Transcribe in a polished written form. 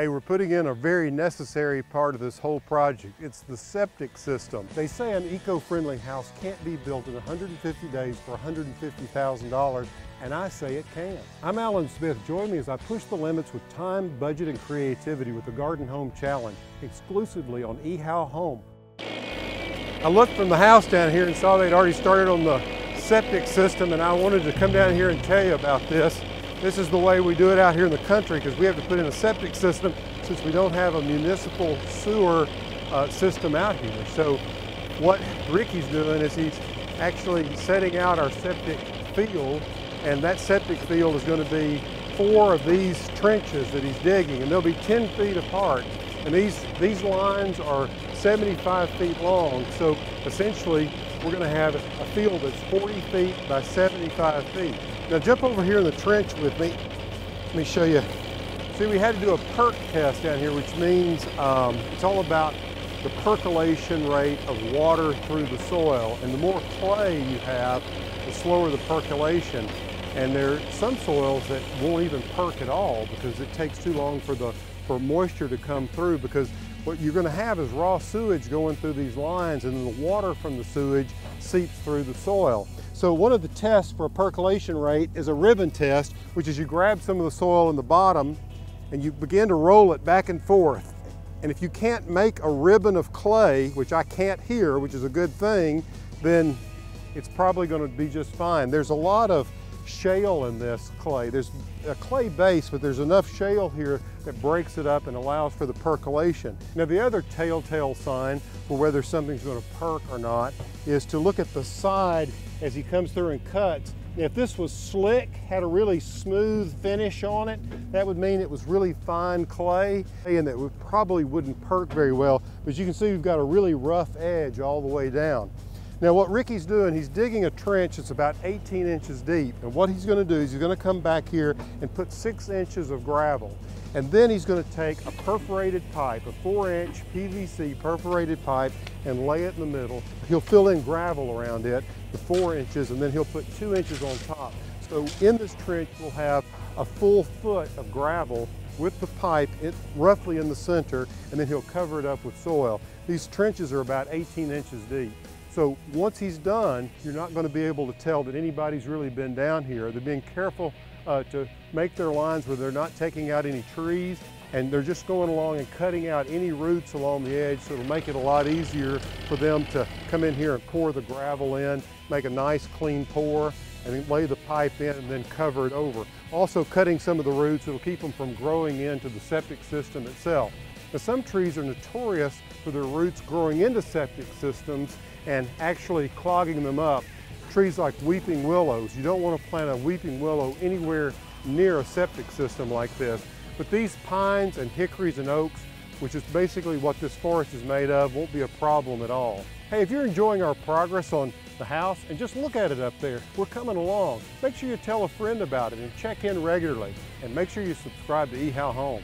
Hey, we're putting in a very necessary part of this whole project. It's the septic system. They say an eco-friendly house can't be built in 150 days for $150,000, and I say it can. I'm Alan Smith. Join me as I push the limits with time, budget, and creativity with the Garden Home Challenge, exclusively on ehowhome. I looked from the house down here and saw they'd already started on the septic system, and I wanted to come down here and tell you about this. This is the way we do it out here in the country because we have to put in a septic system since we don't have a municipal sewer system out here. So what Ricky's doing is he's actually setting out our septic field, and that septic field is going to be 4 of these trenches that he's digging, and they'll be 10 feet apart. And these lines are 75 feet long, so essentially we're going to have a field that's 40 feet by 75 feet. Now jump over here in the trench with me. Let me show you. See, we had to do a perk test down here, which means it's all about the percolation rate of water through the soil. And the more clay you have, the slower the percolation. And there are some soils that won't even perk at all because it takes too long for moisture to come through, because what you're going to have is raw sewage going through these lines, and then the water from the sewage seeps through the soil. So one of the tests for a percolation rate is a ribbon test, which is you grab some of the soil in the bottom and you begin to roll it back and forth. And if you can't make a ribbon of clay, which I can't here, which is a good thing, then it's probably going to be just fine. There's a lot of shale in this clay. There's a clay base, but there's enough shale here that breaks it up and allows for the percolation. Now the other telltale sign for whether something's going to perk or not is to look at the side as he comes through and cuts. If this was slick, had a really smooth finish on it, that would mean it was really fine clay and that probably wouldn't perk very well. But you can see we've got a really rough edge all the way down. Now what Ricky's doing, he's digging a trench that's about 18 inches deep. And what he's going to do is he's going to come back here and put 6 inches of gravel. And then he's going to take a perforated pipe, a 4-inch PVC perforated pipe, and lay it in the middle. He'll fill in gravel around it, the 4 inches, and then he'll put 2 inches on top. So in this trench, we'll have a full foot of gravel with the pipe roughly in the center, and then he'll cover it up with soil. These trenches are about 18 inches deep. So once he's done, you're not going to be able to tell that anybody's really been down here. They're being careful to make their lines where they're not taking out any trees, and they're just going along and cutting out any roots along the edge, so it'll make it a lot easier for them to come in here and pour the gravel in, make a nice clean pour, and then lay the pipe in and then cover it over. Also cutting some of the roots, it'll keep them from growing into the septic system itself. Now some trees are notorious for their roots growing into septic systems and actually clogging them up. Trees like weeping willows, you don't want to plant a weeping willow anywhere near a septic system like this. But these pines and hickories and oaks, which is basically what this forest is made of, won't be a problem at all. Hey, if you're enjoying our progress on the house, and just look at it up there, we're coming along. Make sure you tell a friend about it and check in regularly. And make sure you subscribe to ehowhome.